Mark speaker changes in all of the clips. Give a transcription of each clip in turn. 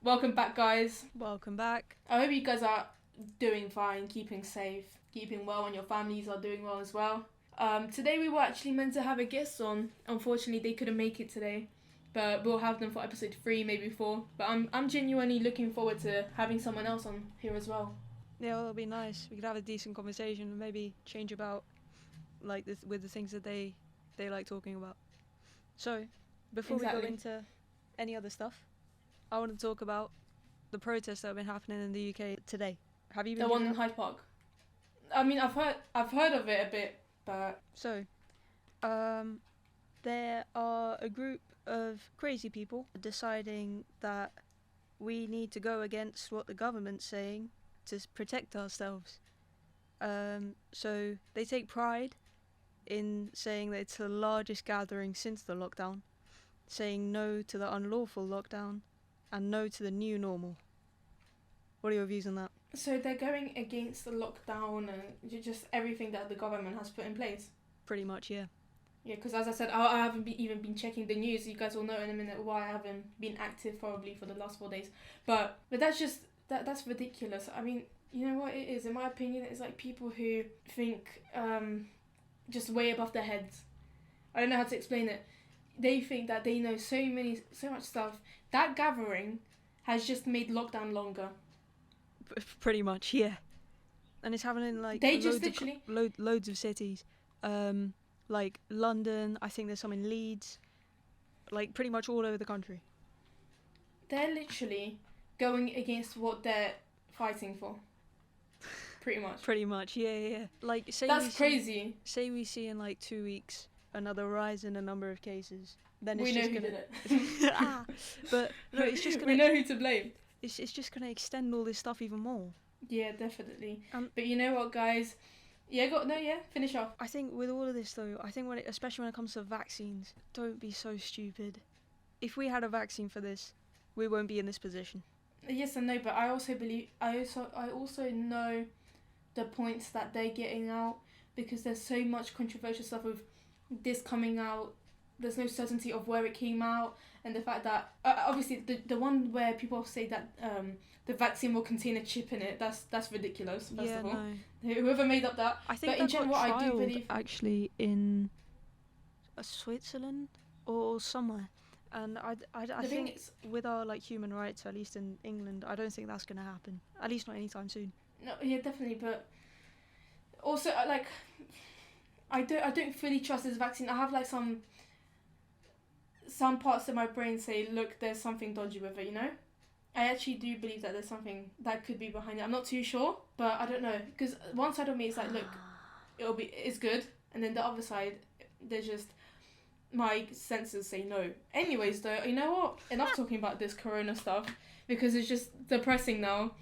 Speaker 1: Welcome back, guys.
Speaker 2: Welcome back.
Speaker 1: I hope you guys are doing fine, keeping safe, keeping well, and your families are doing well as well. Today we were actually meant to have a guest on. Unfortunately, they couldn't make it today, but we'll have them for episode 3, maybe 4. But I'm genuinely looking forward to having someone else on here as well.
Speaker 2: Yeah, well, it'll be nice. We could have a decent conversation and maybe change about like this with the things that they like talking about. So, before we go into any other stuff, I want to talk about the protests that have been happening in the UK today. Have you been?
Speaker 1: The one in Hyde Park. I mean, I've heard of it a bit, but
Speaker 2: so, there are a group of crazy people deciding that we need to go against what the government's saying to protect ourselves. So they take pride in saying that it's the largest gathering since the lockdown, saying no to the unlawful lockdown, and no to the new normal. What are your views on that?
Speaker 1: So they're going against the lockdown and just everything that the government has put in place?
Speaker 2: Pretty much, yeah.
Speaker 1: Yeah, because as I said, I haven't even been checking the news. You guys will know in a minute why I haven't been active probably for the last 4 days. But that's just, that's ridiculous. I mean, you know what it is? In my opinion, it's like people who think just way above their heads. I don't know how to explain it. They think that they know so much stuff. That gathering has just made lockdown longer.
Speaker 2: Pretty much, yeah. And it's happening in like
Speaker 1: they just literally
Speaker 2: loads of cities. Like London, I think there's some in Leeds, like pretty much all over the country.
Speaker 1: They're literally going against what they're fighting for. Pretty much.
Speaker 2: Pretty much, yeah. Like, say
Speaker 1: that's crazy.
Speaker 2: Say we see in like 2 weeks another rise in the number of cases, then it's
Speaker 1: we
Speaker 2: just
Speaker 1: know
Speaker 2: gonna.
Speaker 1: Who did it.
Speaker 2: But no, it's just gonna.
Speaker 1: We know who to blame.
Speaker 2: It's just gonna extend all this stuff even more.
Speaker 1: Yeah, definitely. But you know what, guys? Finish off.
Speaker 2: I think with all of this though, especially when it comes to vaccines, don't be so stupid. If we had a vaccine for this, we won't be in this position.
Speaker 1: Yes and no, but I also know the points that they're getting out, because there's so much controversial stuff with this coming out. There's no certainty of where it came out, and the fact that obviously the one where people say that the vaccine will contain a chip in it, that's ridiculous. First of all, no. Whoever made up that.
Speaker 2: I think
Speaker 1: but in general, I do believe
Speaker 2: actually in Switzerland or somewhere, and I think with our like human rights, at least in England, I don't think that's gonna happen. At least not anytime soon.
Speaker 1: No, yeah, definitely, but also like I don't fully trust this vaccine. I have like some parts of my brain say, look, there's something dodgy with it, you know? I actually do believe that there's something that could be behind it. I'm not too sure, but I don't know. Because one side of me is like, look, it's good. And then the other side, there's just, my senses say no. Anyways, though, you know what? Enough talking about this corona stuff, because it's just depressing now.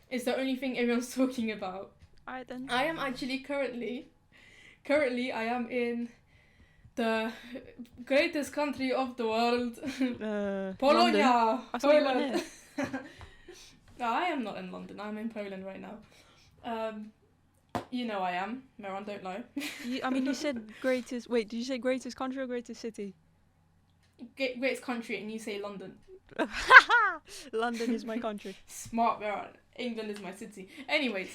Speaker 1: It's the only thing everyone's talking about.
Speaker 2: Alright then.
Speaker 1: I am actually currently I am in the greatest country of the world, Polonia.
Speaker 2: I thought you were here.
Speaker 1: No, I am not in London. I'm in Poland right now. You know I am. Meron, don't lie.
Speaker 2: You said greatest. Wait, did you say greatest country or greatest city?
Speaker 1: Greatest country, and you say London.
Speaker 2: London is my country.
Speaker 1: Smart, Meron. England is my city. Anyways,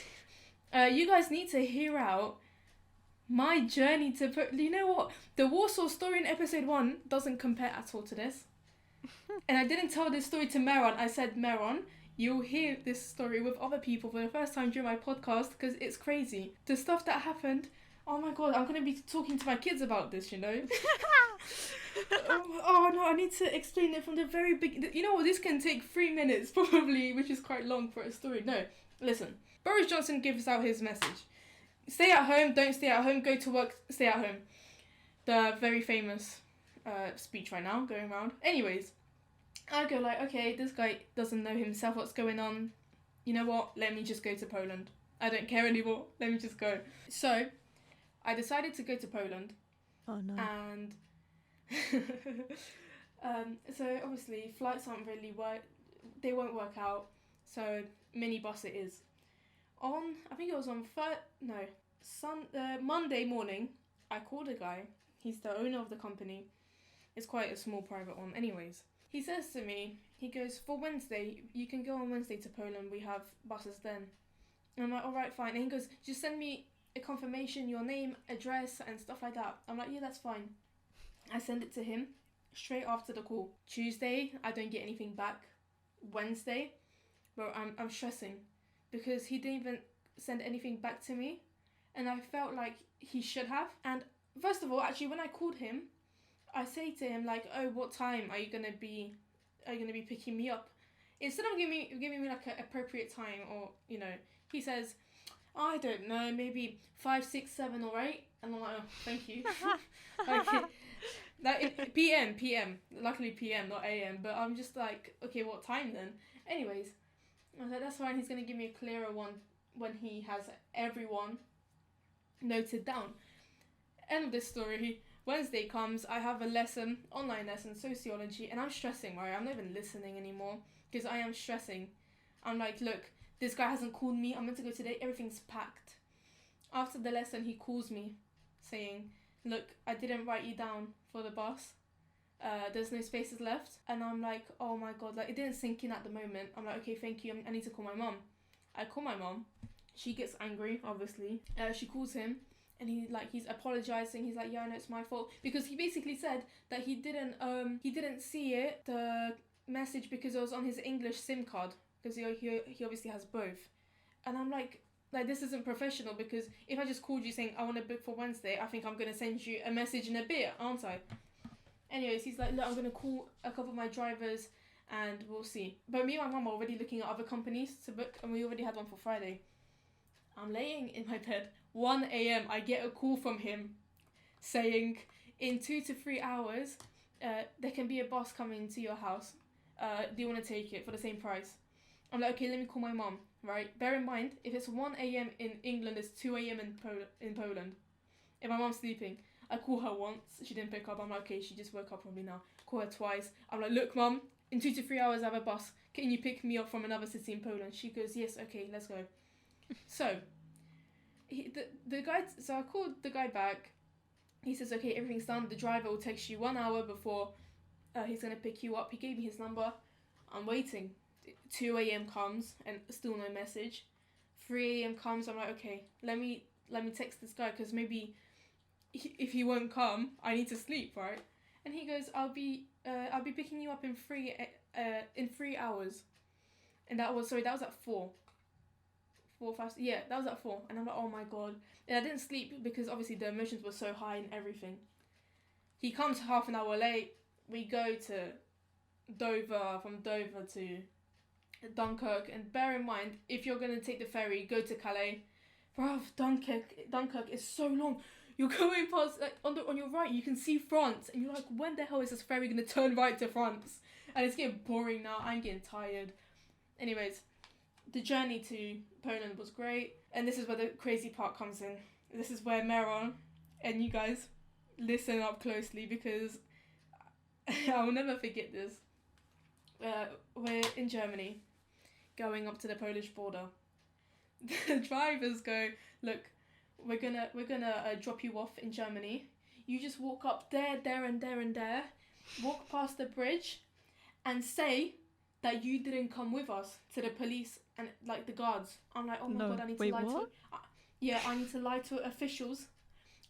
Speaker 1: you guys need to hear out my journey to you know what? The Warsaw story in episode 1 doesn't compare at all to this. And I didn't tell this story to Meron. I said, Meron, you'll hear this story with other people for the first time during my podcast, because it's crazy. The stuff that happened, oh my god, I'm going to be talking to my kids about this, you know? Oh no, I need to explain it from the very beginning. You know what, this can take 3 minutes probably, which is quite long for a story. No, listen. Boris Johnson gives out his message. Stay at home, don't stay at home, go to work, stay at home. The very famous speech right now going around. Anyways, I go like, okay, this guy doesn't know himself what's going on. You know what? Let me just go to Poland. I don't care anymore. Let me just go. So, I decided to go to Poland.
Speaker 2: Oh no.
Speaker 1: And so obviously flights aren't really they won't work out. So minibus it is. I think it was on Monday morning, I called a guy. He's the owner of the company. It's quite a small private one. Anyways, he says to me, He goes, for Wednesday, you can go on Wednesday to Poland. We have buses then. And I'm like, all right, fine. And he goes, just send me a confirmation, your name, address, and stuff like that. I'm like, yeah, that's fine. I send it to him straight after the call. Tuesday, I don't get anything back. Wednesday, bro, I'm stressing because he didn't even send anything back to me, and I felt like he should have. And first of all, actually, when I called him, I say to him like, oh, what time are you gonna be picking me up? Instead of giving me like an appropriate time, or he says, oh, I don't know, maybe 5, 6, 7, or 8. And I'm like, oh, thank you. Like, PM. Luckily PM, not AM. But I'm just like, okay, what time then? Anyways, I was like, that's fine. He's gonna give me a clearer one when he has everyone noted down. End of this story. Wednesday comes, I have a lesson, online lesson, sociology, and I'm stressing, right? I'm not even listening anymore because I am stressing. I'm like, look, this guy hasn't called me. I'm meant to go today. Everything's packed. After the lesson, he calls me saying, look, I didn't write you down for the bus. There's no spaces left. And I'm like, oh my God, like it didn't sink in at the moment. I'm like, okay, thank you. I need to call my mom. I call my mom. She gets angry, obviously. She calls him. And he's apologizing. He's like, yeah, I know it's my fault, because he basically said that he didn't see it, the message, because it was on his English SIM card, because he obviously has both. And I'm like this isn't professional, because if I just called you saying I want to book for Wednesday, I think I'm gonna send you a message in a bit, aren't I? Anyways, he's like, look, I'm gonna call a couple of my drivers and we'll see. But me and my mum are already looking at other companies to book, and we already had one for Friday. I'm laying in my bed, 1 a.m. I get a call from him saying, in 2 to 3 hours, there can be a bus coming to your house. Do you want to take it for the same price? I'm like, okay, let me call my mom, right? Bear in mind, if it's 1 a.m. in England, it's 2 a.m. in Poland. If my mom's sleeping, I call her once, she didn't pick up. I'm like, okay, she just woke up probably now. Call her twice. I'm like, look, mom, in 2 to 3 hours I have a bus. Can you pick me up from another city in Poland? She goes, yes, okay, let's go. So, the guy. So I called the guy back. He says, okay, everything's done. The driver will text you 1 hour before he's gonna pick you up. He gave me his number. I'm waiting. 2 a.m. comes and still no message. 3 a.m. comes. I'm like, okay, let me text this guy, because maybe if he won't come, I need to sleep, right? And he goes, I'll be picking you up in 3 hours. And that was at 4. 4, 5, yeah, that was at 4. And I'm like, oh my God. And I didn't sleep because obviously the emotions were so high and everything. He comes half an hour late. We go to Dover, from Dover to Dunkirk. And bear in mind, if you're going to take the ferry, go to Calais. Bruv, Dunkirk is so long. You're going past, like, on your right, you can see France. And you're like, when the hell is this ferry going to turn right to France? And it's getting boring now. I'm getting tired. Anyways, the journey to Poland was great, and this is where the crazy part comes in. This is where Meron, and you guys, listen up closely, because I will never forget this. We're in Germany, going up to the Polish border. The drivers go, look, we're gonna drop you off in Germany. You just walk up there, and there, walk past the bridge, and say that you didn't come with us to the police and like the guards. I'm like, oh my God, I need to lie to. I need to lie to officials.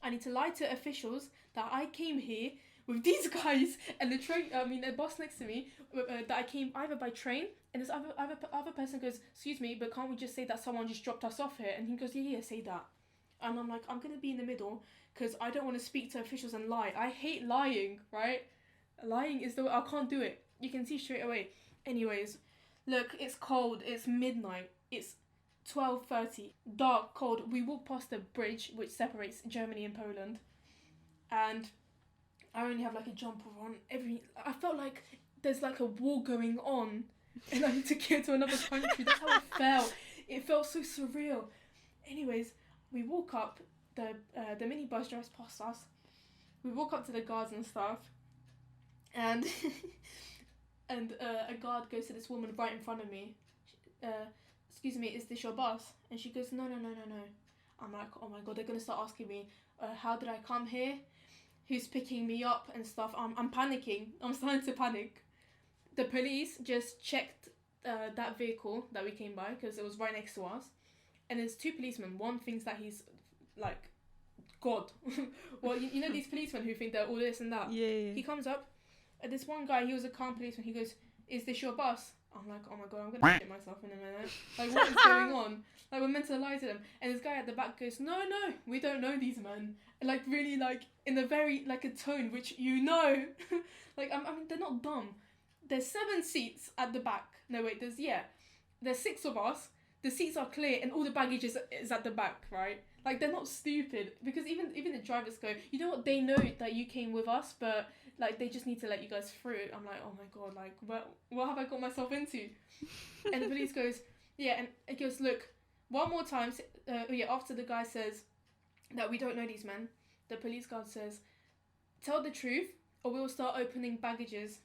Speaker 1: I need to lie to officials that I came here with these guys and the bus next to me, that I came either by train, and this other person goes, excuse me, but can't we just say that someone just dropped us off here? And he goes, yeah, say that. And I'm like, I'm gonna be in the middle because I don't want to speak to officials and lie. I hate lying, right? Lying is the way. I can't do it. You can see straight away. Anyways, look, it's cold, it's midnight, it's 12:30, dark, cold. We walk past the bridge which separates Germany and Poland, and I only have like a jumper on. I felt like there's like a war going on and I need to get to another country. That's how it felt. It felt so surreal. Anyways, we walk up, the minibus drives past us. We walk up to the guards and stuff, and and a guard goes to this woman right in front of me. Excuse me, is this your bus? And she goes, no. I'm like, oh my God, they're gonna start asking me, how did I come here? Who's picking me up and stuff? I'm panicking. I'm starting to panic. the police just checked that vehicle that we came by because it was right next to us, and there's two policemen. One thinks that he's like God. Well, you know these policemen who think they're all this and that.
Speaker 2: Yeah.
Speaker 1: He comes up, and this one guy, he was a calm policeman. He goes, "Is this your bus?" I'm like, "Oh my god, I'm gonna shit myself in a minute. Like, what is going on? Like, we're meant to lie to them." And this guy at the back goes, "No, we don't know these men." And like, really, like, in a very, like, a tone which you know. Like, I mean, they're not dumb. There's 7 seats at the back. No, wait, there's 6 of us. The seats are clear and all the baggage is at the back, right? Like, they're not stupid. Because even the drivers go, you know what, they know that you came with us, but, like, they just need to let you guys through. I'm like, oh my god, like, what have I got myself into? And the police goes, yeah, and it goes, look, one more time, after the guy says that we don't know these men, the police guard says, tell the truth, or we'll start opening baggages,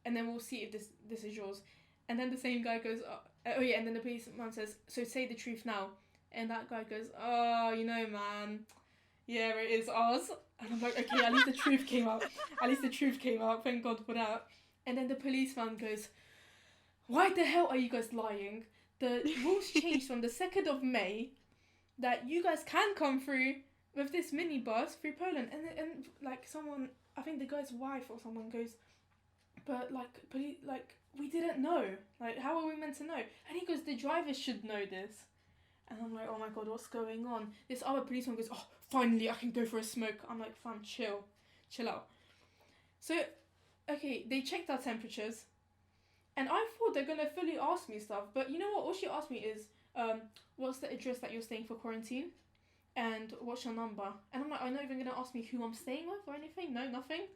Speaker 1: and then we'll see if this is yours. And then the same guy goes, and then the policeman says, so say the truth now. And that guy goes, oh, you know, man, yeah, it is ours. And I'm like, okay, at least the truth came out. Thank God for that. And then the policeman goes, why the hell are you guys lying? The rules changed from the 2nd of May that you guys can come through with this minibus through Poland. And like, someone, I think the guy's wife or someone goes, but like, we didn't know. Like, how are we meant to know? And he goes, the drivers should know this. And I'm like, oh my god, what's going on? This other policeman goes, oh, finally I can go for a smoke. I'm like, fam, chill out. So, okay, they checked our temperatures, and I thought they're gonna fully ask me stuff, but you know what? All she asked me is, what's the address that you're staying for quarantine, and what's your number? And I'm like, I'm not even gonna ask me who I'm staying with or anything. No, nothing.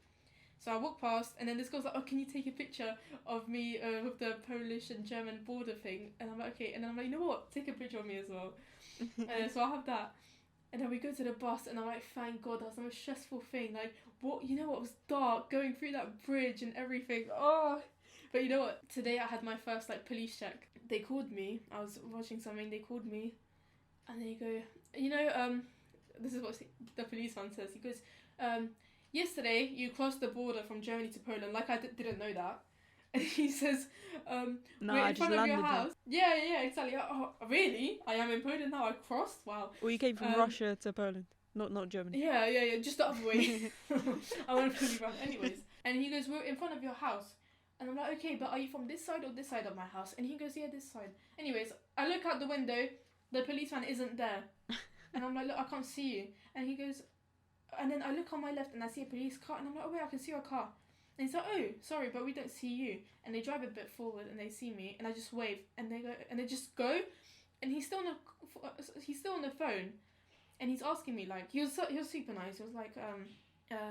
Speaker 1: So I walk past, and then this girl's like, oh, can you take a picture of me with the Polish and German border thing? And I'm like, okay. And then I'm like, you know what? Take a picture of me as well. And so I'll have that. And then we go to the bus, and I'm like, thank God, that was the most stressful thing. Like, what? You know what? It was dark, going through that bridge and everything. Oh. But you know what? Today I had my first, like, police check. They called me. I was watching something. They called me. And they go, you know, this is what the policeman says. He goes, yesterday, you crossed the border from Germany to Poland. Like, I didn't know that. And he says, we're in front of your house. Yeah, exactly. Oh, really? I am in Poland now. I crossed? Wow.
Speaker 2: Well, you came from Russia to Poland, not Germany.
Speaker 1: Yeah. Just the other way. I went fully round. Anyways. And he goes, we're in front of your house. And I'm like, okay, but are you from this side or this side of my house? And he goes, yeah, this side. Anyways, I look out the window. The policeman isn't there. And I'm like, look, I can't see you. And he goes... And then I look on my left and I see a police car, and I'm like, oh wait, I can see your car. And he's like, oh, sorry, but we don't see you. And they drive a bit forward and they see me, and I just wave, and they go, and they just go, and he's still on the phone, and he's asking me, like, he was super nice. He was like,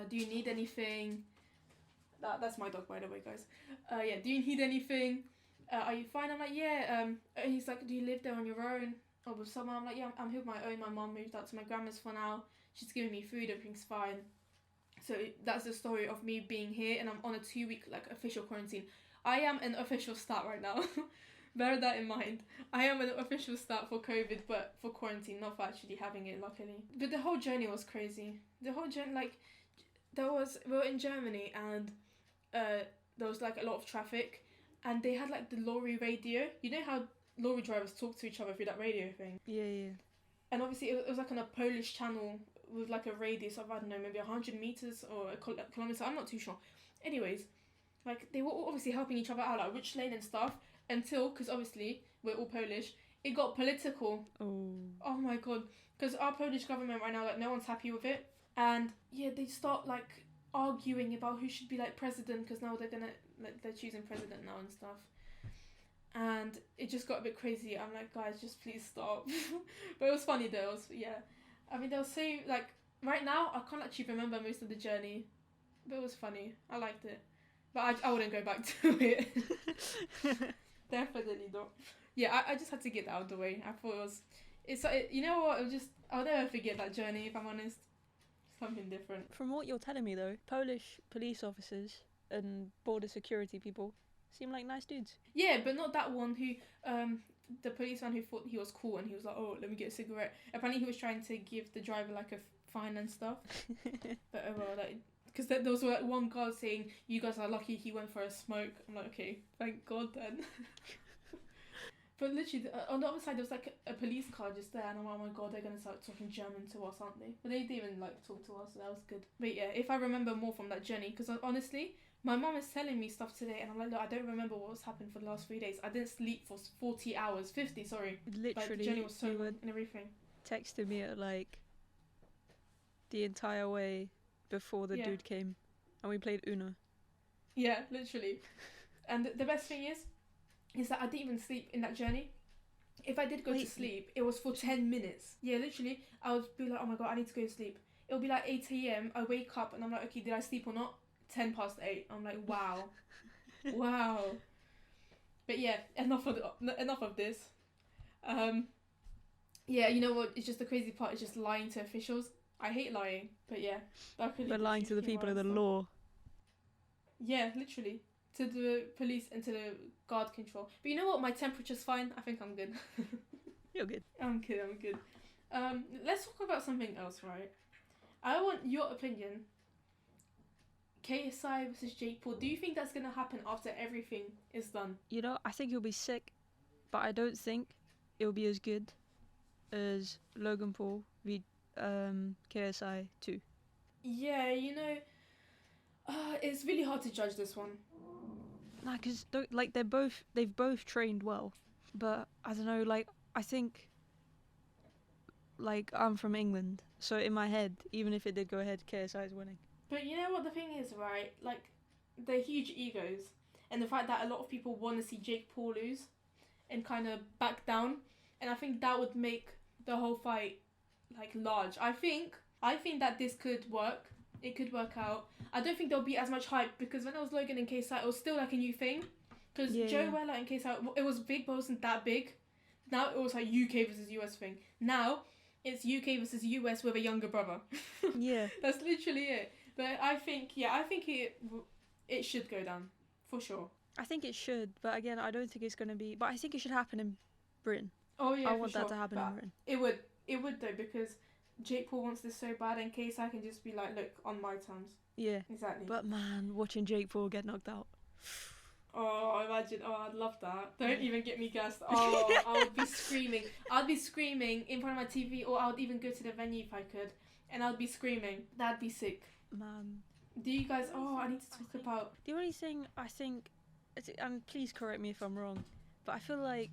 Speaker 1: do you need anything? That's my dog, by the way, guys. Yeah, do you need anything? Are you fine? I'm like, yeah. And he's like, do you live there on your own or with someone? I'm like, yeah, I'm here with my own. My mom moved out to my grandma's for now. She's giving me food, everything's fine. So that's the story of me being here, and I'm on a 2-week, like, official quarantine. I am an official start right now. Bear that in mind. I am an official start for COVID, but for quarantine, not for actually having it, luckily. But the whole journey was crazy. The whole journey, like, we were in Germany, and there was, like, a lot of traffic, and they had, like, the lorry radio. You know how lorry drivers talk to each other through that radio thing?
Speaker 2: Yeah.
Speaker 1: And obviously it was like on a Polish channel with like a radius of, I don't know, maybe 100 meters or a kilometer, I'm not too sure. Anyways, like, they were all obviously helping each other out, like which lane and stuff, until, because obviously we're all Polish, it got political. Oh my god. Because our Polish government right now, like, no one's happy with it. And yeah, they start like arguing about who should be like president, because now they're choosing president now and stuff. And it just got a bit crazy. I'm like, guys, just please stop. But it was funny though. I mean, they were saying, like, right now, I can't actually remember most of the journey. But it was funny. I liked it. But I wouldn't go back to it. Definitely not. Yeah, I just had to get that out of the way. I thought you know what, I'll never forget that journey, if I'm honest. Something different.
Speaker 2: From what you're telling me though, Polish police officers and border security people seem like nice dudes.
Speaker 1: Yeah, but not that one who, the policeman who thought he was cool and he was like, oh, let me get a cigarette. Apparently he was trying to give the driver like a fine and stuff. But well, like, because there was like one guard saying, "You guys are lucky he went for a smoke." I'm like, okay, thank God then. But literally, on the other side, there was like a police car just there, and I'm like, oh my God, they're gonna start talking German to us, aren't they? But they didn't even like talk to us, so that was good. But yeah, if I remember more from that journey, because honestly, my mom is telling me stuff today, and I'm like, look, I don't remember what's happened for the last 3 days. I didn't sleep for 40 hours, 50, sorry.
Speaker 2: Literally,
Speaker 1: like, the journey was so long and everything.
Speaker 2: Texted me at like the entire way before the dude came, and we played Uno.
Speaker 1: Yeah, literally. And the best thing is that I didn't even sleep in that journey. If I did go to sleep, it was for 10 minutes. Yeah, literally, I would be like, oh my God, I need to go to sleep. It'll be like 8 a.m. I wake up and I'm like, okay, did I sleep or not? 10 past 8. I'm like, wow. Wow. But yeah, enough of this. Yeah, you know what? It's just the crazy part is just lying to officials. I hate lying, but yeah.
Speaker 2: But lying to the people of the law.
Speaker 1: Yeah, literally. To the police and to the guard control. But you know what? My temperature's fine. I think I'm good.
Speaker 2: You're good.
Speaker 1: I'm good. Let's talk about something else, right? I want your opinion. KSI versus Jake Paul. Do you think that's going to happen after everything is done?
Speaker 2: You know, I think it'll be sick, but I don't think it'll be as good as Logan Paul v KSI 2.
Speaker 1: Yeah, you know, it's really hard to judge this one.
Speaker 2: Nah, because like they've both trained well, but I don't know. Like I think, like I'm from England, so in my head, even if it did go ahead, KSI is winning.
Speaker 1: But you know what the thing is, right? Like they're huge egos, and the fact that a lot of people want to see Jake Paul lose, and kind of back down, and I think that would make the whole fight like large. I think that this could work. It could work out. I don't think there'll be as much hype because when it was Logan and KSI, it was still like a new thing. Because Joe Weller and KSI, it was big, but it wasn't that big. Now it was like UK versus US thing. Now it's UK versus US with a younger brother.
Speaker 2: Yeah.
Speaker 1: That's literally it. But I think it should go down for sure.
Speaker 2: I think it should, but again, I don't think it's gonna be. But I think it should happen in Britain.
Speaker 1: Oh yeah,
Speaker 2: I want that to happen in Britain.
Speaker 1: It would though, because Jake Paul wants this so bad, in case I can just be like, look, on my terms.
Speaker 2: Yeah.
Speaker 1: Exactly.
Speaker 2: But man, watching Jake Paul get knocked out.
Speaker 1: Oh, imagine. Oh, I'd love that. Don't even get me gassed. Oh, I would be screaming. I'd be screaming in front of my TV, or I would even go to the venue if I could, and I'd be screaming. That'd be sick.
Speaker 2: Man.
Speaker 1: Do you guys... Oh, I need to talk about...
Speaker 2: The only thing I think... And please correct me if I'm wrong, but I feel like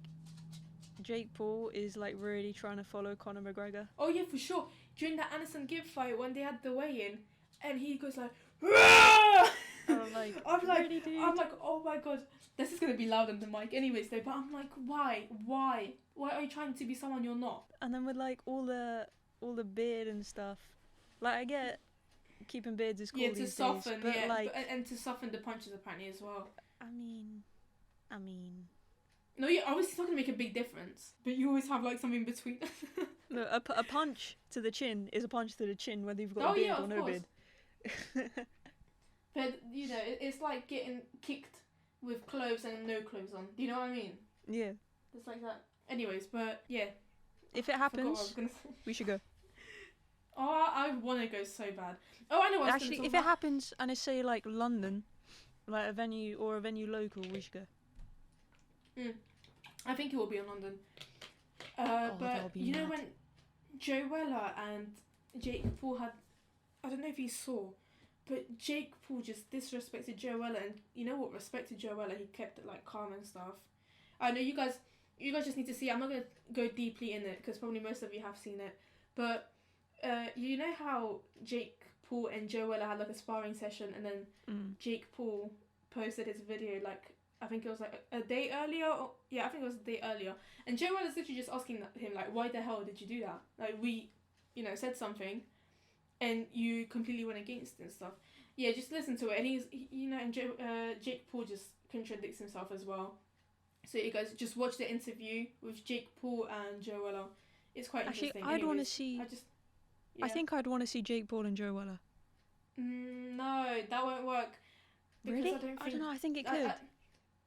Speaker 2: Jake Paul is like really trying to follow Conor McGregor.
Speaker 1: Oh yeah, for sure. During that Anderson Gibb fight, when they had the weigh-in, and he goes like... I'm like, really, I'm like, oh my God, this is gonna be loud on the mic, anyways. Though, but I'm like, why are you trying to be someone you're not?
Speaker 2: And then with like all the beard and stuff, like I get keeping beards is cool these days, but like,
Speaker 1: and to soften the punches apparently as well.
Speaker 2: I mean.
Speaker 1: No, you're obviously not gonna make a big difference, but you always have like something between.
Speaker 2: No, a punch to the chin is a punch to the chin, whether you've got a beard or no beard.
Speaker 1: But you know, it's like getting kicked with clothes and no clothes on. Do you know what I mean?
Speaker 2: Yeah.
Speaker 1: It's like that. Anyways, but yeah.
Speaker 2: If it happens, we should go.
Speaker 1: Oh, I want to go so bad. Oh, I know what
Speaker 2: actually, if it happens and it's say like London, like a venue local, we should go.
Speaker 1: I think it will be in London. But you know when Joe Weller and Jake Paul had, I don't know if you saw, but Jake Paul just disrespected Joe Weller, and you know what? Respected Joe Weller. He kept it like calm and stuff. I know you guys just need to see. I'm not gonna go deeply in it because probably most of you have seen it. But you know how Jake Paul and Joe Weller had like a sparring session, and then Jake Paul posted his video like, I think it was like a day earlier. I think it was a day earlier. And Joe Weller's literally just asking him like, why the hell did you do that? Like we, said something, and you completely went against it and stuff. Yeah, just listen to it. And he's, and Jake Paul just contradicts himself as well. So you guys just watch the interview with Jake Paul and Joe Weller. It's quite interesting.
Speaker 2: I'd want to see. I think I'd want to see Jake Paul and Joe Weller.
Speaker 1: No, that won't work.
Speaker 2: Really? I don't know. I think it could.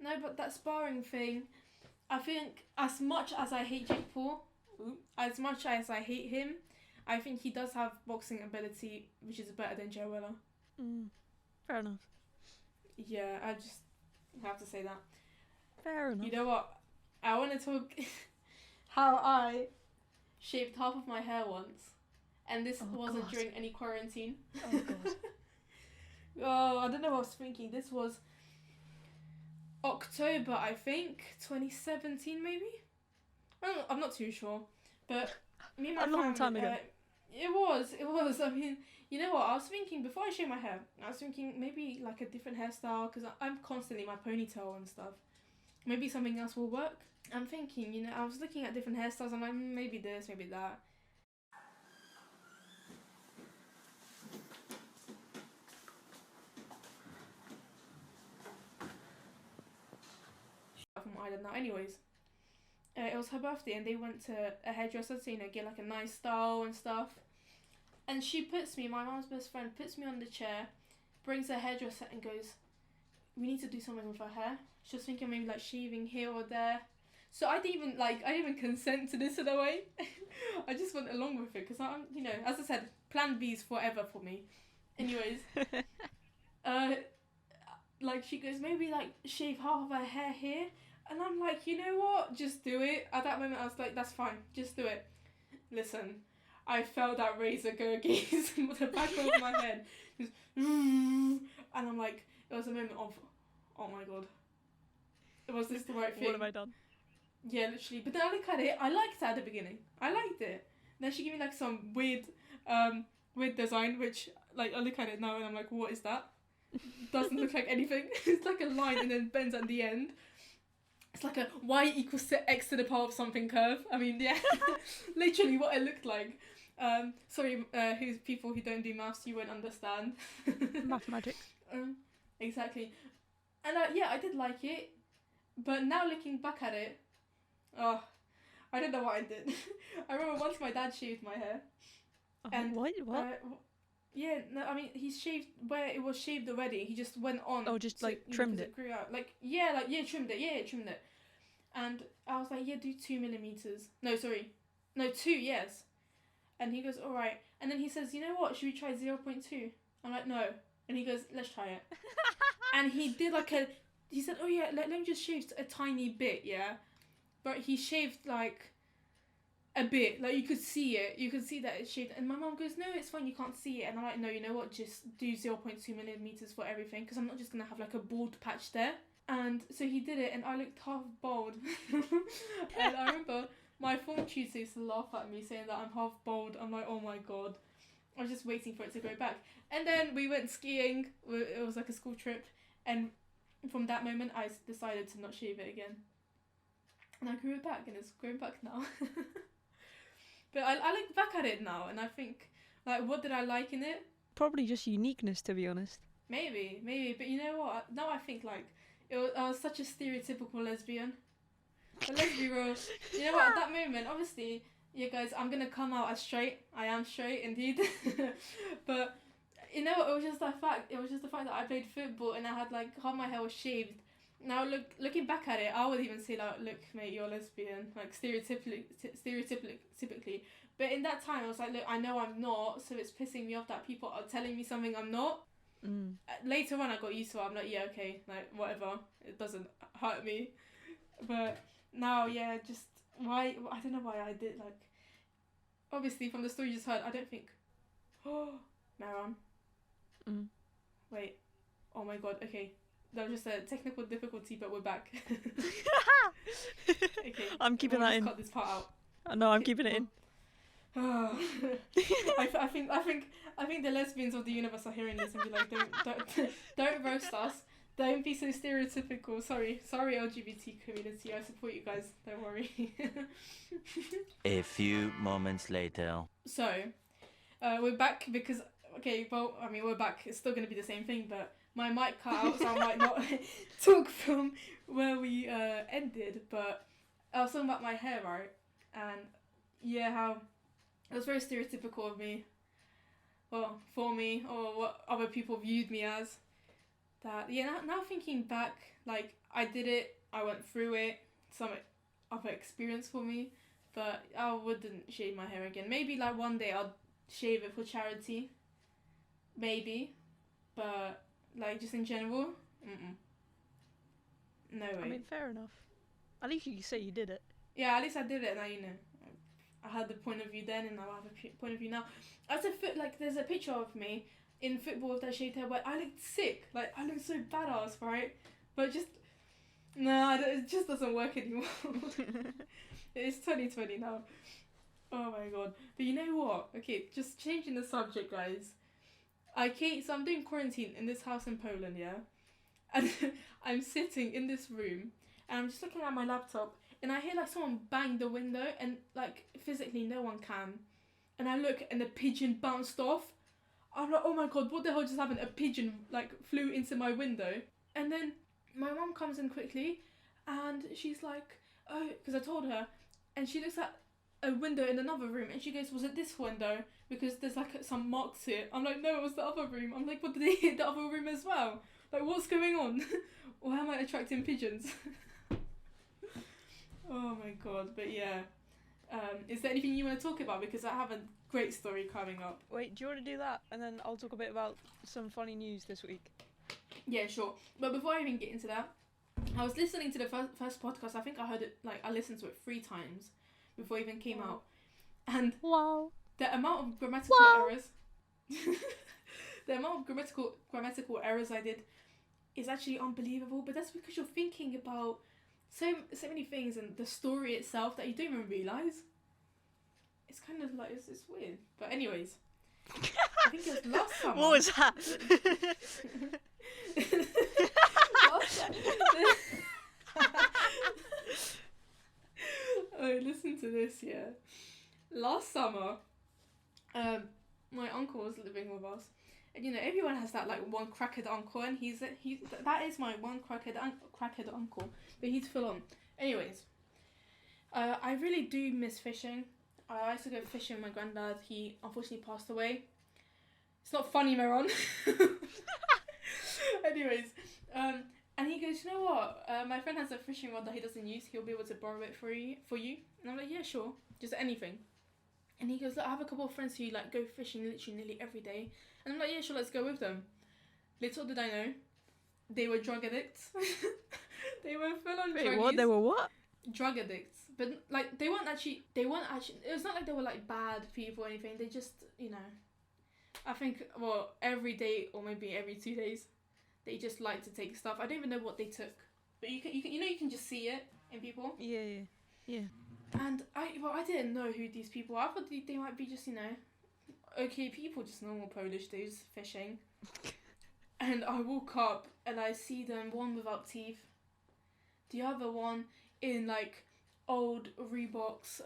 Speaker 1: No, but that sparring thing, I think as much as I hate Jake Paul, as much as I hate him, I think he does have boxing ability, which is better than Joe Weller.
Speaker 2: Fair enough.
Speaker 1: Yeah, I just have to say that.
Speaker 2: Fair enough.
Speaker 1: You know what? I want to talk how I shaved half of my hair once, and this wasn't
Speaker 2: God.
Speaker 1: during any quarantine.
Speaker 2: Oh god.
Speaker 1: Oh, I don't know what I was thinking. This was October, I think, 2017 maybe? I'm not too sure. But me and my
Speaker 2: A long time ago.
Speaker 1: It was. I mean, you know what? I was thinking, before I shave my hair, I was thinking maybe like a different hairstyle, because I'm constantly my ponytail and stuff. Maybe something else will work. I'm thinking, you know, I was looking at different hairstyles. I'm like, maybe this, maybe that. From Ireland now. Anyways, it was her birthday, and they went to a hairdresser to, you know, get like a nice style and stuff. And she puts me, my mom's best friend, puts me on the chair, brings her hairdresser and goes, "We need to do something with her hair." She was thinking maybe like shaving here or there. So I didn't even consent to this in a way. I just went along with it because I'm, you know, as I said, plan B is forever for me. Anyways, like she goes, maybe like shave half of her hair here, and I'm like, you know what, just do it. At that moment I was like, that's fine, just do it. Listen, I felt that razor go against the back of my head, just, and I'm like, it was a moment of, oh my god, was this the right thing?
Speaker 2: What have I done?
Speaker 1: Yeah, literally. But then I look at it, I liked it at the beginning. I liked it. Then she gave me like some weird design, which like I look at it now and I'm like, what is that? Doesn't look like anything. It's like a line and then bends at the end. It's like a y equals to x to the power of something curve. I mean, yeah, literally what it looked like. Sorry, who's people who don't do maths, you won't understand.
Speaker 2: Mathematics.
Speaker 1: Exactly. And yeah, I did like it, but now looking back at it, oh, I don't know what I did. I remember once my dad shaved my hair. And
Speaker 2: what?
Speaker 1: Yeah, no, I mean, he shaved where it was shaved already. He just went on.
Speaker 2: Oh, just like trimmed it.
Speaker 1: It grew out. Trimmed it. Yeah, trimmed it. And I was like, yeah, do 2 millimeters. No, sorry. No, 2, yes. And he goes, alright. And then he says, you know what, should we try 0.2? I'm like, no. And he goes, let's try it. And he did he said, oh yeah, let me just shave a tiny bit, yeah? But he shaved like a bit, like you could see it. You could see that it shaved. And my mom goes, no, it's fine, you can't see it. And I'm like, no, you know what, just do 0.2 millimeters for everything, because I'm not just going to have like a bald patch there. And so he did it, and I looked half bald. And I remember my form tutor used to laugh at me, saying that I'm half bald. I'm like, oh my god. I was just waiting for it to grow back. And then we went skiing. It was like a school trip. And from that moment, I decided to not shave it again. And I grew it back, and it's grown back now. But I look back at it now, and I think, like, what did I like in it?
Speaker 2: Probably just uniqueness, to be honest.
Speaker 1: Maybe. But you know what? Now I think, like, I was such a stereotypical lesbian. But let's be real. You know what? At that moment, obviously, you guys, I'm gonna come out as straight. I am straight, indeed. But you know what? It was just the fact that I played football and I had like half my hair was shaved. Now looking back at it, I would even say like, look, mate, you're lesbian, like stereotypically. But in that time, I was like, look, I know I'm not, so it's pissing me off that people are telling me something I'm not. Later on, I got used to it. I'm like, yeah, okay, like whatever. It doesn't hurt me. But now, yeah, just why? I don't know why I did. Like, obviously, from the story you just heard, I don't think. Oh, Maron. Wait. Oh my god. Okay. That was just a technical difficulty, but we're back. Okay.
Speaker 2: I'm keeping that in.
Speaker 1: Cut this part out.
Speaker 2: No, I'm keeping it in.
Speaker 1: I think the lesbians of the universe are hearing this and be like, don't roast us. Don't be so stereotypical. Sorry, LGBT community. I support you guys. Don't worry.
Speaker 3: A few moments later.
Speaker 1: So, we're back because we're back. It's still gonna be the same thing, but my mic cut out, so I might not talk from where we ended. But I was talking about my hair, right? And yeah, how it was very stereotypical of me. Well, for me, or what other people viewed me as. That now thinking back, like I did it, I went through it, some other experience for me, but I wouldn't shave my hair again. Maybe like one day I'll shave it for charity. Maybe. but like just in general, no way.
Speaker 2: I mean, fair enough. At least you say you did it.
Speaker 1: Yeah, at least I did it. Now you know. I had the point of view then, and now I have a point of view now. There's a picture of me in football with that shaved hair, where I looked sick. Like I looked so badass, right? But just no, it just doesn't work anymore. It's 2020 now. Oh my god. But you know what? Okay, just changing the subject, guys. So I'm doing quarantine in this house in Poland, yeah? And I'm sitting in this room, and I'm just looking at my laptop, and I hear like someone bang the window, and like physically no one can. And I look, and the pigeon bounced off. I'm like, oh my god, what the hell just happened? A pigeon like flew into my window. And then my mom comes in quickly, and she's like, oh, because I told her, and she looks at a window in another room, and she goes, was it this window? Because there's like some marks here. I'm like, no, it was the other room. I'm like, what, did they hit the other room as well? Like, what's going on? Why am I attracting pigeons? Oh my god, but yeah. Is there anything you want to talk about? Because I have a great story coming up.
Speaker 2: Wait, do you want to do that? And then I'll talk a bit about some funny news this week.
Speaker 1: Yeah, sure. But before I even get into that, I was listening to the first podcast. I think I heard it, like, I listened to it 3 times before it even came out. And
Speaker 2: wow.
Speaker 1: the amount of grammatical errors, the amount of grammatical errors I did is actually unbelievable. But that's because you're thinking about so many things and the story itself that you don't even realise. It's kind of like, it's weird. But anyways, I think it was last summer.
Speaker 2: What was that?
Speaker 1: Oh, listen to this, yeah. Last summer, my uncle was living with us. And you know, everyone has that like one crackhead uncle, and that is my one crackhead uncle, but he's full on. Anyways, I really do miss fishing. I used to go fishing with my granddad. He unfortunately passed away. It's not funny, Meron. Anyways, and he goes, you know what? My friend has a fishing rod that he doesn't use. He'll be able to borrow it for you. And I'm like, yeah, sure, just anything. And he goes, look, I have a couple of friends who like go fishing literally nearly every day. And I'm like, yeah, sure, let's go with them. Little did I know, they were drug addicts. They were full on druggies.
Speaker 2: Wait, what? They were what?
Speaker 1: Drug addicts. But like, they weren't actually, it was not like they were like bad people or anything. They just, you know, I think, well, every day or maybe every 2 days, they just like to take stuff. I don't even know what they took. But you can just see it in people.
Speaker 2: Yeah.
Speaker 1: And I didn't know who these people are. I thought they might be just, you know, okay people, just normal Polish dudes fishing. And I walk up and I see them, one without teeth, the other one in like old Reeboks,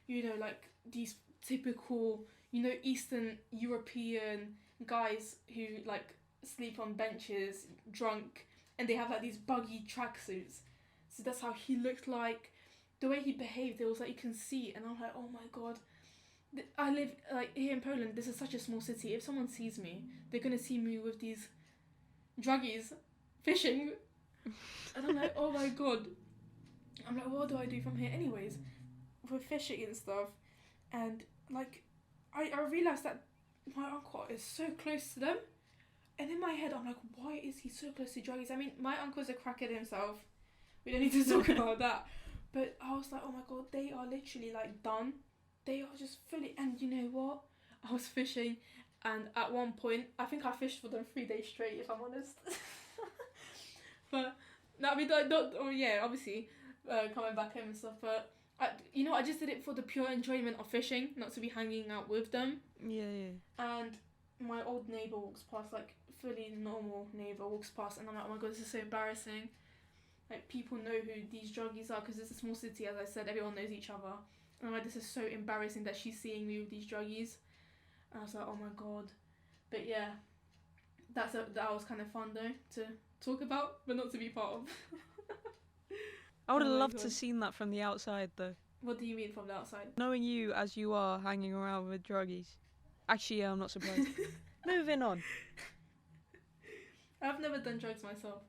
Speaker 1: you know, like these typical, you know, Eastern European guys who like sleep on benches, drunk, and they have like these buggy tracksuits. So that's how he looked like. The way he behaved, it was like you can see, and I'm like, oh my god. I live like here in Poland. This is such a small city. If someone sees me, they're gonna see me with these druggies fishing, and I'm like, oh my god. I'm like, what do I do from here? Anyways, we're fishing and stuff, and like, I realized that my uncle is so close to them, and in my head I'm like, why is he so close to druggies? I mean, my uncle's a crackhead himself. We don't need to talk about that. But I was like, oh my god, they are literally like done. They are just fully, and you know what? I was fishing, and at one point, I think I fished for them 3 days straight, if I'm honest. But, no, I mean, obviously, coming back home and stuff, but, I just did it for the pure enjoyment of fishing, not to be hanging out with them.
Speaker 2: Yeah.
Speaker 1: And my old neighbour walks past, like, fully normal neighbour walks past, and I'm like, oh my god, this is so embarrassing. Like, people know who these druggies are, because it's a small city, as I said, everyone knows each other. And I'm like, this is so embarrassing that she's seeing me with these druggies. And I was like, oh my god. But yeah, that was kind of fun though, to talk about, but not to be part of.
Speaker 2: I would have
Speaker 1: Oh my
Speaker 2: loved
Speaker 1: God.
Speaker 2: to seen that from the outside though.
Speaker 1: What do you mean from the outside?
Speaker 2: Knowing you as you are hanging around with druggies. Actually, yeah, I'm not surprised. Moving on.
Speaker 1: I've never done drugs myself.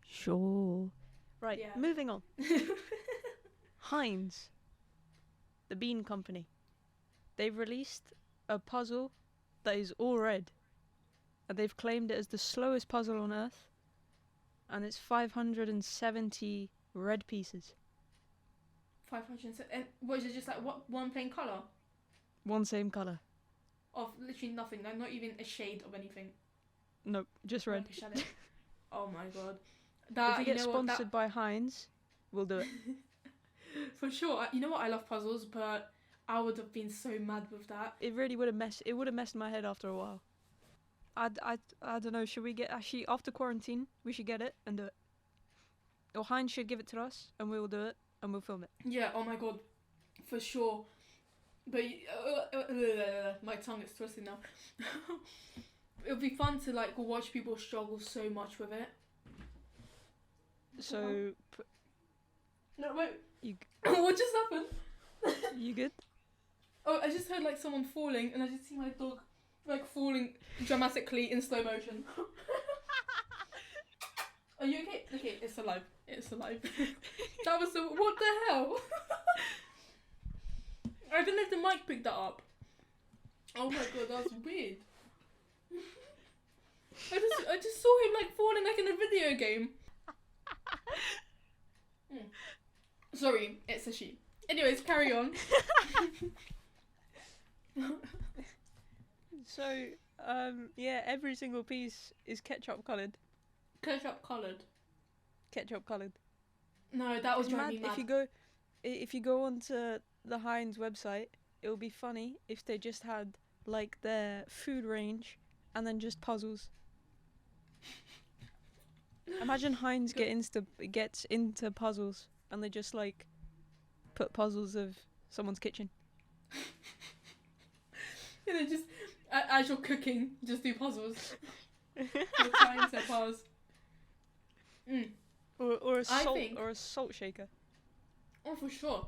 Speaker 2: Sure. Right,
Speaker 1: Yeah.
Speaker 2: moving on. Heinz, the bean company. They've released a puzzle that is all red. and they've claimed it as the slowest puzzle on Earth, and it's 570 red pieces.
Speaker 1: 500. And what is it? Just like what? One plain color
Speaker 2: One same colour.
Speaker 1: of literally nothing. Like not even a shade of anything.
Speaker 2: Nope, just red.
Speaker 1: Like a shadow. Oh my god.
Speaker 2: If
Speaker 1: That
Speaker 2: we
Speaker 1: you
Speaker 2: get
Speaker 1: know what,
Speaker 2: sponsored by Heinz, we'll do it.
Speaker 1: for sure. You know what? I love puzzles, but I would have been so mad with that.
Speaker 2: It really would have messed my head after a while. I don't know, should we get, actually, after quarantine, we should get it and do it. Or Heinz should give it to us, and we will do it, and we'll film it.
Speaker 1: Yeah. Oh my god. For sure. But my tongue is twisting now. It would be fun to like watch people struggle so much with it.
Speaker 2: So,
Speaker 1: No, wait.
Speaker 2: You-
Speaker 1: What just happened?
Speaker 2: you good?
Speaker 1: Oh, I just heard like someone falling, and I just see my dog like falling dramatically in slow motion. Are you okay? Okay, it's alive. It's alive. That was so. What the hell? I don't know if the mic picked that up. Oh my god, that was weird. I just saw him like falling like in a video game. Sorry, it's a she. Anyways, carry on.
Speaker 2: So, yeah, every single piece is ketchup coloured.
Speaker 1: Ketchup coloured.
Speaker 2: Ketchup coloured.
Speaker 1: No, that was driving me mad.
Speaker 2: If you go onto the Heinz website, it would be funny if they just had like their food range and then just puzzles. Imagine Heinz gets into puzzles and they just like put puzzles of someone's kitchen.
Speaker 1: And then just as you're cooking, just do puzzles. You're trying to pause.
Speaker 2: Or a
Speaker 1: I
Speaker 2: salt
Speaker 1: think-
Speaker 2: or a salt shaker.
Speaker 1: Oh, for sure.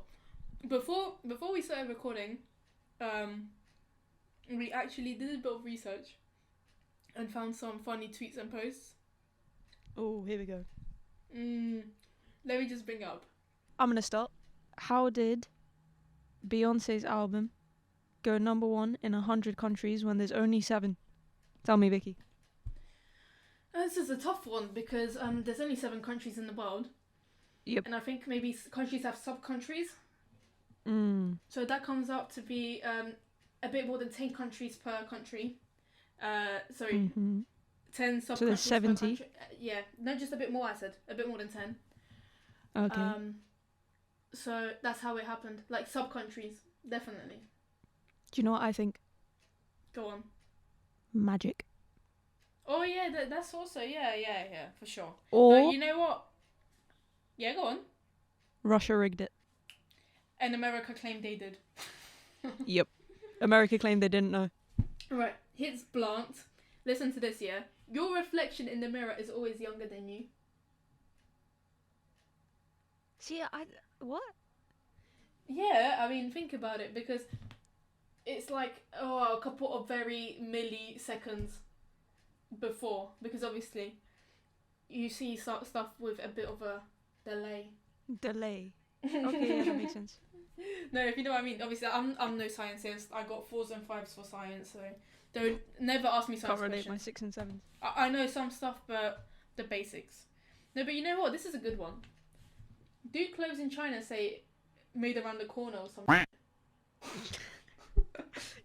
Speaker 1: Before we started recording, we actually did a bit of research and found some funny tweets and posts.
Speaker 2: Oh, here we go.
Speaker 1: Let me just bring it up.
Speaker 2: I'm gonna start. How did Beyonce's album go number 1 in 100 countries when there's only 7? Tell me, Vicky.
Speaker 1: This is a tough one because there's only 7 countries in the world.
Speaker 2: Yep.
Speaker 1: And I think maybe countries have sub-countries. So that comes up to be a bit more than 10 countries per country. Sorry, 10 sub-countries
Speaker 2: So there's 70?
Speaker 1: per country. Yeah, no, just a bit more, I said. A bit more than 10.
Speaker 2: Okay.
Speaker 1: So that's how it happened. Like sub-countries, definitely.
Speaker 2: Do you know what I think?
Speaker 1: Go on.
Speaker 2: Magic.
Speaker 1: Oh yeah, that's also, yeah, for sure.
Speaker 2: Or
Speaker 1: But you know what? Yeah, go on.
Speaker 2: Russia rigged it.
Speaker 1: And America claimed they did.
Speaker 2: Yep. America claimed they didn't know.
Speaker 1: Right, hits blunt. Listen to this, yeah? Your reflection in the mirror is always younger than you.
Speaker 2: See, what?
Speaker 1: Yeah, I mean, think about it, because it's like, a couple of very milliseconds before, because obviously you see stuff with a bit of a delay.
Speaker 2: Delay. Okay, yeah, that makes sense.
Speaker 1: No, if you know what I mean. Obviously, I'm no scientist. I got 4s and 5s for science, so never ask me science
Speaker 2: Can't relate
Speaker 1: questions.
Speaker 2: my 6 and 7s.
Speaker 1: I know some stuff, but the basics. No, but you know what? This is a good one. Do clothes in China say made around the corner or something?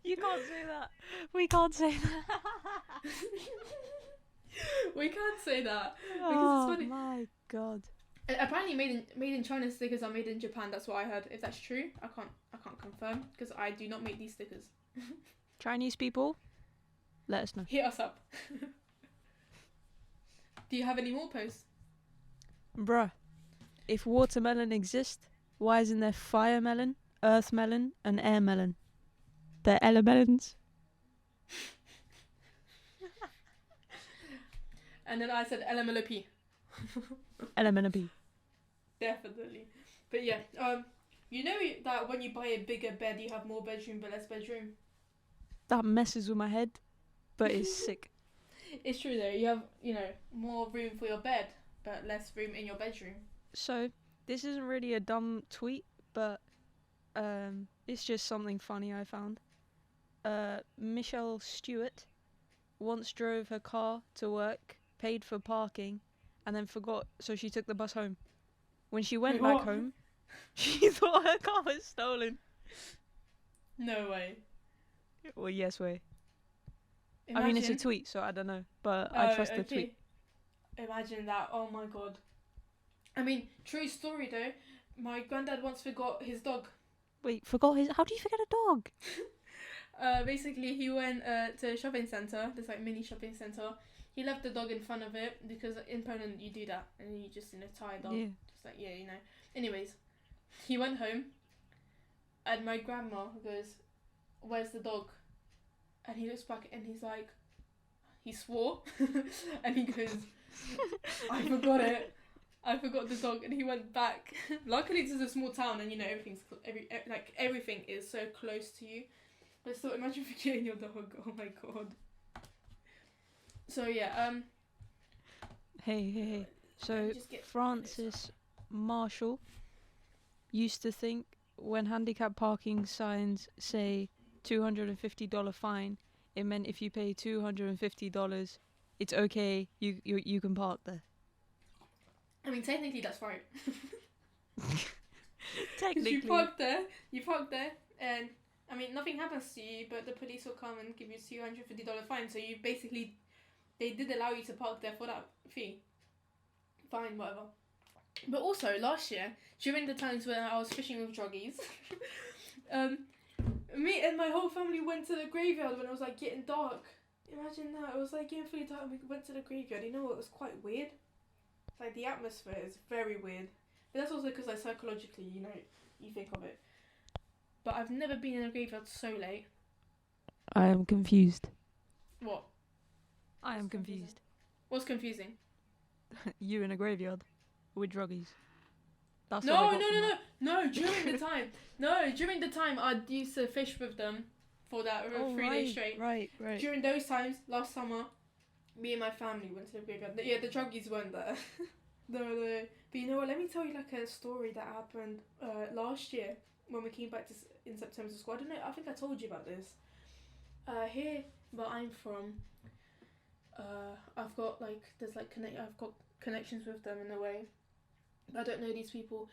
Speaker 2: You can't say that. We can't say that.
Speaker 1: We can't say that.
Speaker 2: Oh
Speaker 1: it's funny.
Speaker 2: my god.
Speaker 1: Apparently, made in China stickers are made in Japan. That's what I heard. If that's true, I can't confirm because I do not make these stickers.
Speaker 2: Chinese people, let us know.
Speaker 1: Hit us up. Do you have any more posts?
Speaker 2: Bruh, if watermelon exists, why isn't there fire melon, earth melon, and air melon? They're elemelons.
Speaker 1: And then I said LMLP.
Speaker 2: LMNP.
Speaker 1: Definitely. But yeah, you know that when you buy a bigger bed, you have more bedroom but less bedroom.
Speaker 2: That messes with my head, but it's sick.
Speaker 1: It's true though. You have, more room for your bed, but less room in your bedroom.
Speaker 2: So, this isn't really a dumb tweet, but it's just something funny I found. Michelle Stewart once drove her car to work, paid for parking, and then forgot, so she took the bus home. When she went
Speaker 1: Wait,
Speaker 2: back
Speaker 1: what?
Speaker 2: home, she thought her car was stolen.
Speaker 1: No way.
Speaker 2: Well, yes way.
Speaker 1: Imagine.
Speaker 2: I mean, it's a tweet, so I don't know, but I trust the tweet.
Speaker 1: Imagine that. Oh my god. I mean, true story though. My granddad once forgot his dog.
Speaker 2: Wait, forgot his. How do you forget a dog?
Speaker 1: Basically, he went to a shopping centre, this like mini shopping centre. He left the dog in front of it because in Poland you do that and you just tie a dog.
Speaker 2: Yeah.
Speaker 1: Just like, yeah, Anyways, he went home and my grandma goes, "Where's the dog?" And he looks back and he's like, he swore and he goes, "I forgot it. I forgot the dog," and he went back. Luckily, this is a small town, and everything is so close to you. But still, imagine forgetting your dog. Oh my god. So yeah,
Speaker 2: Hey. So Francis Marshall used to think when handicap parking signs say $250 fine, it meant if you pay $250, it's okay. You can park there.
Speaker 1: I mean, technically that's right.
Speaker 2: Technically,
Speaker 1: you park there, and I mean nothing happens to you, but the police will come and give you $250 fine. So you basically, they did allow you to park there for that fee. Fine, whatever. But also last year, during the times when I was fishing with druggies, me and my whole family went to the graveyard when it was like getting dark. Imagine that. It was like getting fully dark and we went to the graveyard. You know what? It was quite weird. Like the atmosphere is very weird. But that's also because like psychologically, you think of it. But I've never been in a graveyard so late.
Speaker 2: I am confused.
Speaker 1: What?
Speaker 2: I am confused.
Speaker 1: What's confusing?
Speaker 2: You in a graveyard with druggies. That's
Speaker 1: No. During the time I used to fish with them for that 3 days straight.
Speaker 2: Right.
Speaker 1: During those times, last summer, me and my family went to the graveyard. Yeah, the druggies weren't there. No. But you know what? Let me tell you like a story that happened last year when we came back in September to school. I don't know. I think I told you about this. Here where I'm from, I've got connections with them in a way. I don't know these people.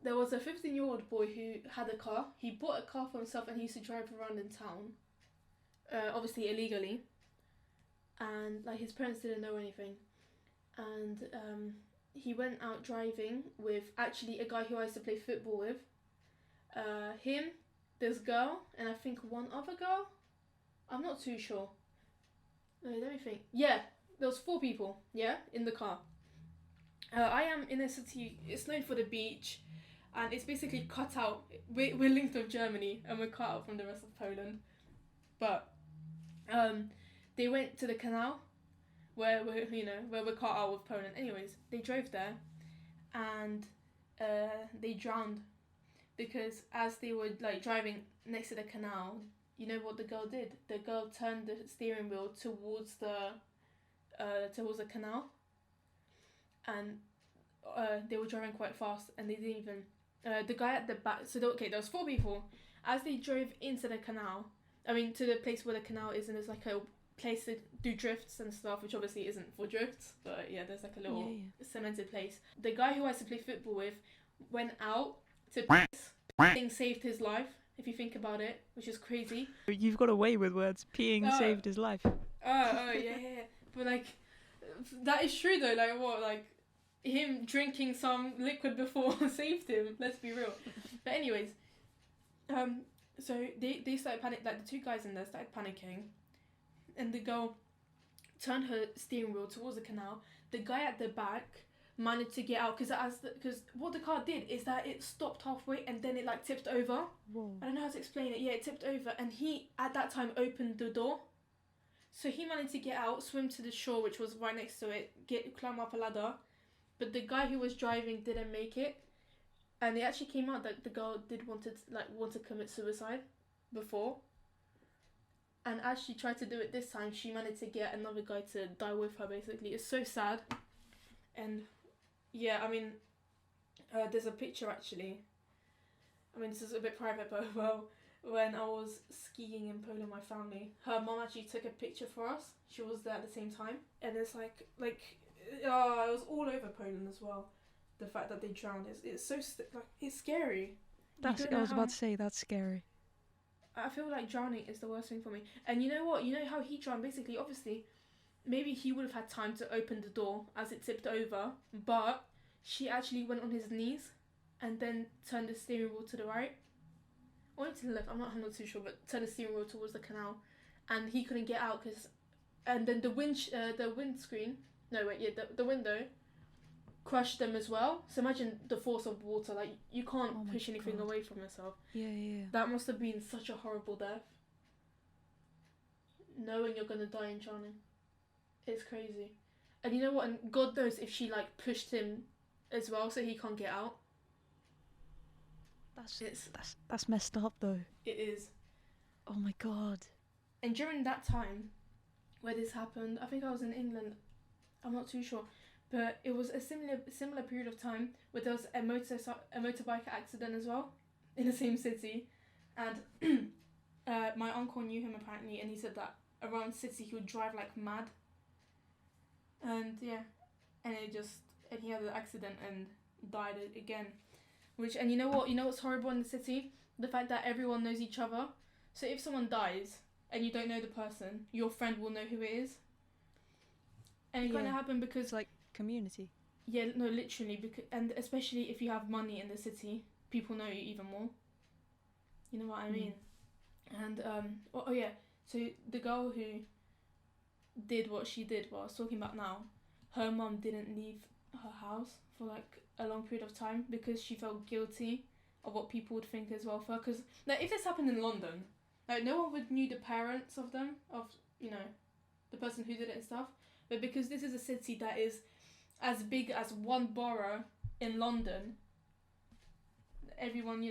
Speaker 1: There was a 15-year-old boy who had a car. He bought a car for himself and he used to drive around in town. Obviously illegally. And like his parents didn't know anything. And he went out driving with actually a guy who I used to play football with. Him, this girl, and I think one other girl. I'm not too sure. Wait, let me think. Yeah, there was 4 people, in the car. I am in a city, it's known for the beach, and it's basically cut out. We're linked with Germany, and we're cut out from the rest of Poland. But they went to the canal, where we're cut out with Poland. Anyways, they drove there, and they drowned, because as they were like driving next to the canal, you know what the girl did? The girl turned the steering wheel towards the canal, and they were driving quite fast, and they didn't even. The guy at the back. So there was 4 people. As they drove into the canal, I mean to the place where the canal is, and there's like a place to do drifts and stuff, which obviously isn't for drifts, but yeah, there's like a little cemented place. The guy who I used to play football with went out to piss. Peeing saved his life, if you think about it, which is crazy.
Speaker 2: You've got away with words. Peeing saved his life.
Speaker 1: Yeah. But like, that is true though. Like what? Like him drinking some liquid before saved him. Let's be real. But anyways, so they started panic. Like the 2 guys in there started panicking, and the girl turned her steering wheel towards the canal. The guy at the back managed to get out because what the car did is that it stopped halfway and then it like tipped over.
Speaker 2: Whoa.
Speaker 1: I don't know how to explain it. Yeah, it tipped over, and he at that time opened the door. So he managed to get out, swim to the shore, which was right next to it, climb up a ladder. But the guy who was driving didn't make it, and it actually came out that the girl did want to commit suicide before. And as she tried to do it this time, she managed to get another guy to die with her. Basically, it's so sad. And yeah, I mean, there's a picture actually. I mean, this is a bit private, but well, when I was skiing in Poland, my family, her mom actually took a picture for us. She was there at the same time, and it's it was all over Poland as well. The fact that they drowned it's so it's scary.
Speaker 2: I was about to say that's scary.
Speaker 1: I feel like drowning is the worst thing for me. And you know what? You know how he drowned? Basically, obviously, maybe he would have had time to open the door as it tipped over, but she actually went on his knees and then turned the steering wheel to the right. Or to the left, I'm not too sure, but turned the steering wheel towards the canal. And he couldn't get out and then the windscreen, the window crushed them as well. So imagine the force of water, like you can't push anything away from yourself.
Speaker 2: Yeah.
Speaker 1: That must have been such a horrible death. Knowing you're gonna die in drowning. It's crazy. And you know what, and God knows if she pushed him as well so he can't get out.
Speaker 2: That's messed up though.
Speaker 1: It is.
Speaker 2: Oh my God.
Speaker 1: And during that time where this happened, I think I was in England, I'm not too sure, but it was a similar period of time where there was a motorbike accident as well in the same city, and my uncle knew him apparently, and he said that around city he would drive like mad, and and he had an accident and died again, and you know what's horrible in the city? The fact that everyone knows each other. So if someone dies and you don't know the person, your friend will know who it is. And it kind of happened because
Speaker 2: it's like community.
Speaker 1: Yeah, no, literally, and especially if you have money in the city, people know you even more. You know what I mean? And so the girl who did what she did, what I was talking about now, her mum didn't leave her house for a long period of time because she felt guilty of what people would think as well for her. Because if this happened in London, no one would knew the parents of them, the person who did it and stuff. But because this is a city that is as big as one borough in London, everyone,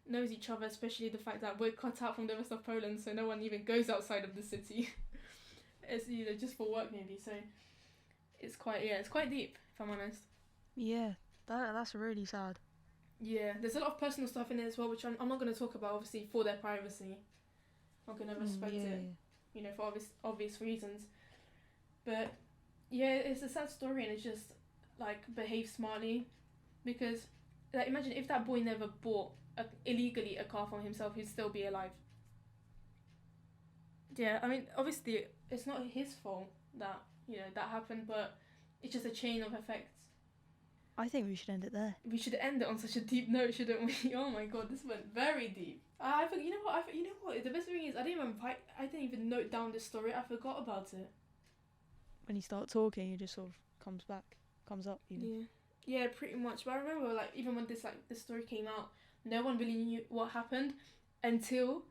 Speaker 1: knows each other, especially the fact that we're cut out from the rest of Poland, so no one even goes outside of the city. It's, just for work maybe, so it's quite deep, if I'm honest.
Speaker 2: Yeah, that's really sad.
Speaker 1: Yeah, there's a lot of personal stuff in it as well, which I'm not going to talk about, obviously, for their privacy. I'm going to respect it, for obvious reasons. But yeah, it's a sad story, and it's just behave smartly, because imagine if that boy never bought illegally a car for himself, he'd still be alive. Yeah, I mean, obviously it's not his fault that that happened, but it's just a chain of effects.
Speaker 2: I think we should end it there.
Speaker 1: We should end it on such a deep note, shouldn't we? Oh my God, this went very deep. I think you know what? The best thing is I didn't even note down this story. I forgot about it.
Speaker 2: When you start talking, it just sort of comes up.
Speaker 1: Yeah, pretty much. But I remember even when this story came out, no one really knew what happened until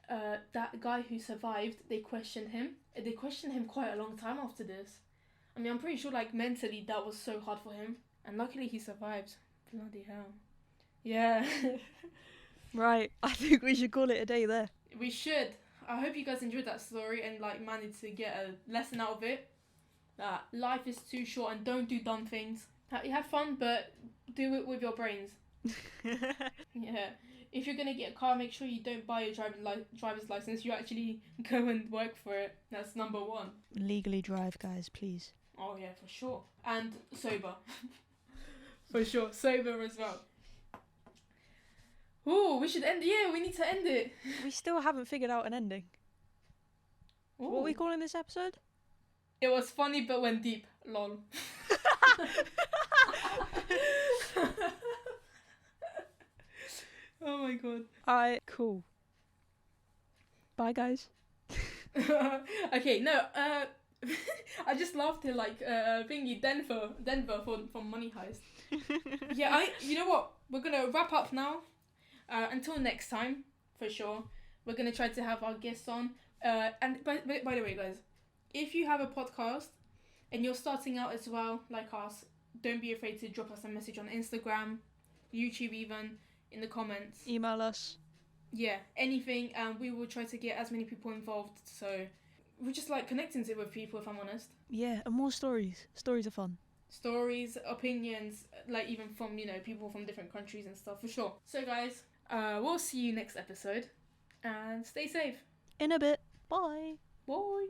Speaker 1: that guy who survived. They questioned him. They questioned him quite a long time after this. I mean, I'm pretty sure mentally that was so hard for him. And luckily he survived. Bloody hell. Yeah.
Speaker 2: Right, I think we should call it a day there.
Speaker 1: We should. I hope you guys enjoyed that story and managed to get a lesson out of it. That life is too short and don't do dumb things. You have fun, but do it with your brains. Yeah. If you're going to get a car, make sure you don't buy a driver's license. You actually go and work for it. That's number one.
Speaker 2: Legally drive, guys, please.
Speaker 1: Oh yeah, for sure. And sober. For sure, sober as well. Ooh, we should end. Yeah, we need to end it.
Speaker 2: We still haven't figured out an ending.
Speaker 1: Ooh.
Speaker 2: What are we calling this episode?
Speaker 1: It was funny but went deep. Lol. Oh my God.
Speaker 2: Alright, cool. Bye, guys.
Speaker 1: Okay, no. I just laughed at thingy Denver from Money Heist. Yeah, you know what? We're gonna wrap up now. Until next time, for sure. We're gonna try to have our guests on. And by the way, guys, if you have a podcast and you're starting out as well, like us, don't be afraid to drop us a message on Instagram, YouTube, even in the comments.
Speaker 2: Email us.
Speaker 1: Yeah, anything. We will try to get as many people involved. So we just connecting with people, if I'm honest.
Speaker 2: Yeah, and more stories. Stories are fun.
Speaker 1: Stories, opinions, even from people from different countries and stuff, for sure. So guys, we'll see you next episode. And stay safe.
Speaker 2: In a bit. Bye.
Speaker 1: Bye.